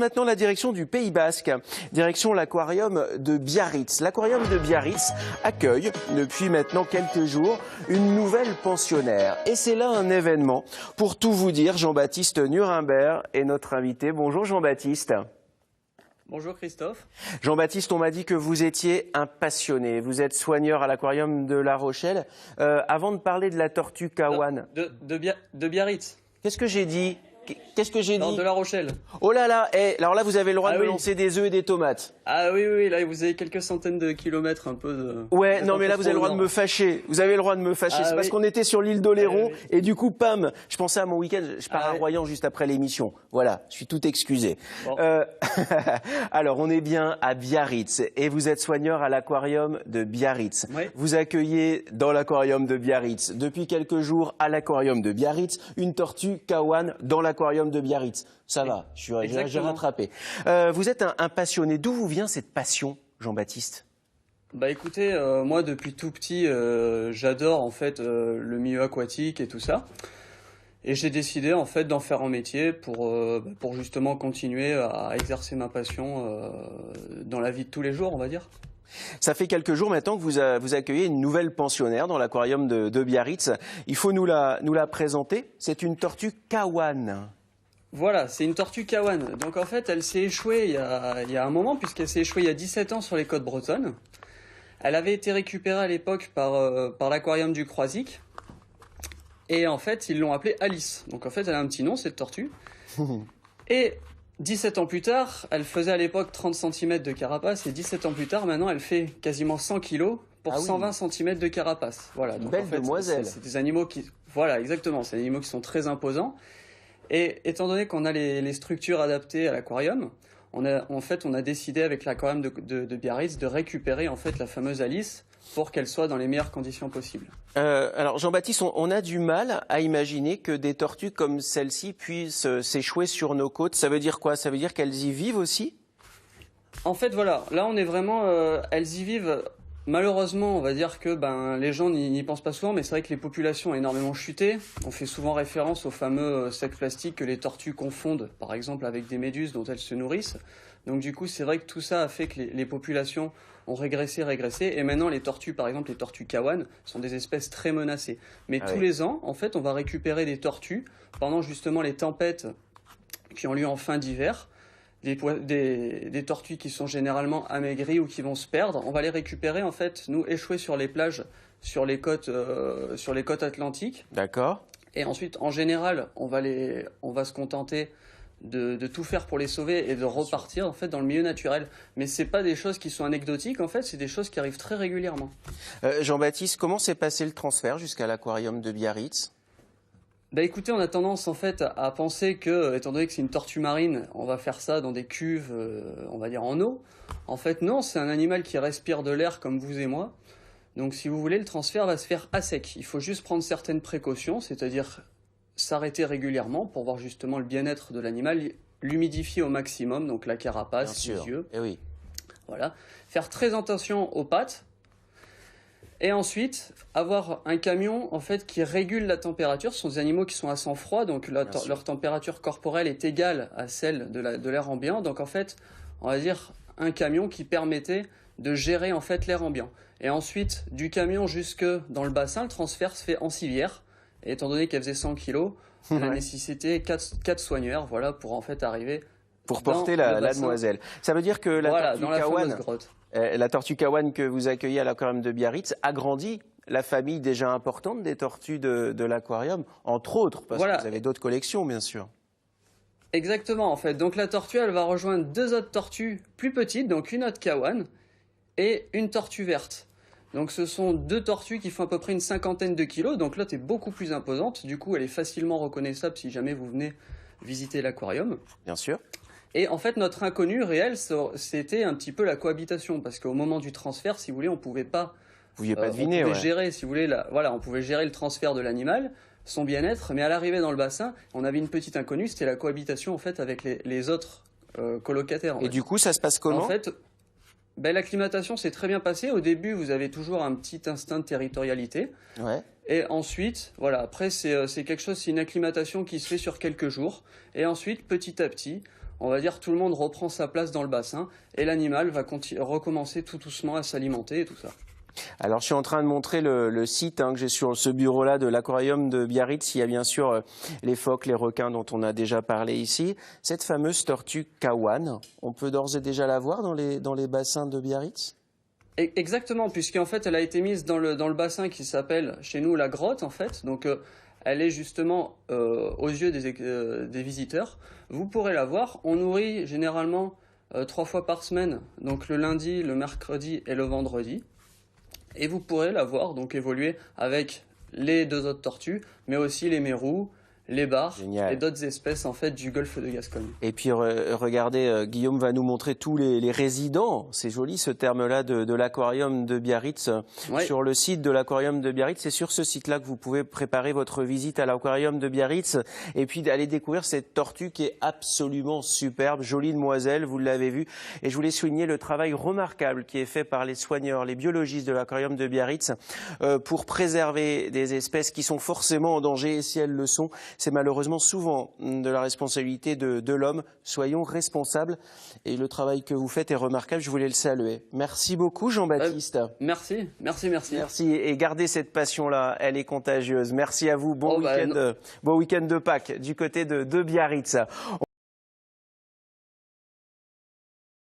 Maintenant, la direction du Pays Basque, direction l'aquarium de Biarritz. L'aquarium de Biarritz accueille, depuis maintenant quelques jours, une nouvelle pensionnaire. Et c'est là un événement. Pour tout vous dire, Jean-Baptiste Nuremberg est notre invité. Bonjour Jean-Baptiste. Bonjour Christophe. Jean-Baptiste, on m'a dit que vous étiez un passionné. Vous êtes soigneur à l'aquarium de La Rochelle. Avant de parler de la tortue Kawan... De Biarritz. Qu'est-ce que j'ai dit ? Qu'est-ce que j'ai dit? De La Rochelle. Oh là là, alors là vous avez le droit de me lancer des œufs et des tomates. Ah oui, là vous avez quelques centaines de kilomètres un peu de... Ouais, non mais là vous avez le droit de me fâcher. Vous avez le droit de me fâcher, c'est parce qu'on était sur l'île d'Oléron et du coup, pam, je pensais à mon week-end, je pars à Royan juste après l'émission. Voilà, je suis tout excusé. Bon. Alors on est bien à Biarritz et vous êtes soigneur à l'aquarium de Biarritz. Ouais. Vous accueillez dans l'aquarium de Biarritz, depuis quelques jours à l'aquarium de Biarritz, une tortue Kawan dans l'aquarium de Biarritz. Ça va, j'ai rattrapé. Vous êtes un passionné. D'où vous vient cette passion, Jean-Baptiste? Bah écoutez, moi depuis tout petit, j'adore en fait le milieu aquatique et tout ça. Et j'ai décidé en fait d'en faire un métier pour justement continuer à exercer ma passion dans la vie de tous les jours, on va dire. Ça fait quelques jours maintenant que vous accueillez une nouvelle pensionnaire dans l'aquarium de Biarritz. Il faut nous la présenter. C'est une tortue Kawan. Voilà, c'est une tortue Kawan. Donc en fait, elle s'est échouée il y a un moment, puisqu'elle s'est échouée il y a 17 ans sur les côtes bretonnes. Elle avait été récupérée à l'époque par l'aquarium du Croisic. Et en fait, ils l'ont appelée Alice. Donc en fait, elle a un petit nom, cette tortue. Et 17 ans plus tard, elle faisait à l'époque 30 cm de carapace. Et 17 ans plus tard, maintenant, elle fait quasiment 100 kg pour 120 cm de carapace. Voilà. Donc, belle en fait, demoiselle. C'est des animaux qui... Voilà, exactement. C'est des animaux qui sont très imposants. Et étant donné qu'on a les structures adaptées à l'aquarium, on a décidé avec l'aquarium de Biarritz de récupérer en fait la fameuse Alice pour qu'elle soit dans les meilleures conditions possibles. Alors Jean-Baptiste, on a du mal à imaginer que des tortues comme celle-ci puissent s'échouer sur nos côtes. Ça veut dire quoi? Ça veut dire qu'elles y vivent aussi? En fait voilà, là on est vraiment, elles y vivent. Malheureusement, on va dire que les gens n'y pensent pas souvent, mais c'est vrai que les populations ont énormément chuté. On fait souvent référence aux fameux sacs plastiques que les tortues confondent, par exemple avec des méduses dont elles se nourrissent. Donc du coup, c'est vrai que tout ça a fait que les populations ont régressé, et maintenant les tortues, par exemple les tortues Kawan, sont des espèces très menacées. Mais tous les ans, en fait, on va récupérer des tortues pendant justement les tempêtes qui ont lieu en fin d'hiver. Des tortues qui sont généralement amaigries ou qui vont se perdre, on va les récupérer en fait, nous échouer sur les plages, sur les côtes atlantiques. D'accord. Et ensuite, en général, on va se contenter de tout faire pour les sauver et de repartir en fait dans le milieu naturel. Mais c'est pas des choses qui sont anecdotiques, en fait, c'est des choses qui arrivent très régulièrement. Jean-Baptiste, comment s'est passé le transfert jusqu'à l'aquarium de Biarritz? Bah écoutez, on a tendance en fait à penser que, étant donné que c'est une tortue marine, on va faire ça dans des cuves, on va dire en eau. En fait non, c'est un animal qui respire de l'air comme vous et moi. Donc si vous voulez, le transfert va se faire à sec. Il faut juste prendre certaines précautions, c'est-à-dire s'arrêter régulièrement pour voir justement le bien-être de l'animal, l'humidifier au maximum, donc la carapace, les yeux. Eh oui. Voilà. Faire très attention aux pattes. Et ensuite, avoir un camion en fait qui régule la température. Ce sont des animaux qui sont à sang froid, donc leur température corporelle est égale à celle de l'air ambiant. Donc en fait, on va dire un camion qui permettait de gérer en fait l'air ambiant. Et ensuite, du camion jusque dans le bassin, le transfert se fait en civière. Et étant donné qu'elle faisait 100 kg, on a nécessité 4 soigneurs, voilà, pour en fait arriver pour porter la demoiselle. Ça veut dire que la tortue Kawan que vous accueillez à l'aquarium de Biarritz agrandit la famille déjà importante des tortues de l'aquarium, entre autres, parce que vous avez d'autres collections, bien sûr. Exactement, en fait. Donc la tortue, elle va rejoindre 2 autres tortues plus petites, donc une autre Kawan et une tortue verte. Donc ce sont 2 tortues qui font à peu près une 50aine de kilos, donc l'autre est beaucoup plus imposante, du coup elle est facilement reconnaissable si jamais vous venez visiter l'aquarium. Bien sûr. Et en fait, notre inconnu réel, c'était un petit peu la cohabitation, parce qu'au moment du transfert, si vous voulez, on pouvait pas... Vous pouviez pas deviner, on pouvait gérer, si vous voulez, on pouvait gérer le transfert de l'animal, son bien-être, mais à l'arrivée dans le bassin, on avait une petite inconnue, c'était la cohabitation en fait avec les autres colocataires. Et du coup, ça se passe comment? En fait, l'acclimatation s'est très bien passée. Au début, vous avez toujours un petit instinct de territorialité. Ouais. Et ensuite, voilà, après, c'est quelque chose, c'est une acclimatation qui se fait sur quelques jours. Et ensuite, petit à petit, on va dire tout le monde reprend sa place dans le bassin et l'animal va recommencer tout doucement à s'alimenter et tout ça. Alors, je suis en train de montrer le site que j'ai sur ce bureau-là de l'aquarium de Biarritz. Il y a bien sûr les phoques, les requins dont on a déjà parlé ici. Cette fameuse tortue kawan, on peut d'ores et déjà la voir dans les bassins de Biarritz? Exactement, puisqu'en fait, elle a été mise dans le bassin qui s'appelle chez nous la grotte, en fait. Donc, elle est justement aux yeux des visiteurs. Vous pourrez la voir. On nourrit généralement 3 fois par semaine, donc le lundi, le mercredi et le vendredi. Et vous pourrez la voir donc évoluer avec les 2 autres tortues, mais aussi les mérous, les bars et d'autres espèces en fait du golfe de Gascogne. Et puis regardez, Guillaume va nous montrer tous les résidents, c'est joli ce terme-là de l'aquarium de Biarritz, sur le site de l'aquarium de Biarritz. C'est sur ce site-là que vous pouvez préparer votre visite à l'aquarium de Biarritz et puis d'aller découvrir cette tortue qui est absolument superbe, jolie demoiselle, vous l'avez vu. Et je voulais souligner le travail remarquable qui est fait par les soigneurs, les biologistes de l'aquarium de Biarritz pour préserver des espèces qui sont forcément en danger, et si elles le sont, c'est malheureusement souvent de la responsabilité de l'homme. Soyons responsables. Et le travail que vous faites est remarquable. Je voulais le saluer. Merci beaucoup, Jean-Baptiste. Merci. Merci. Et gardez cette passion-là. Elle est contagieuse. Merci à vous. Bon week-end de Pâques du côté de Biarritz.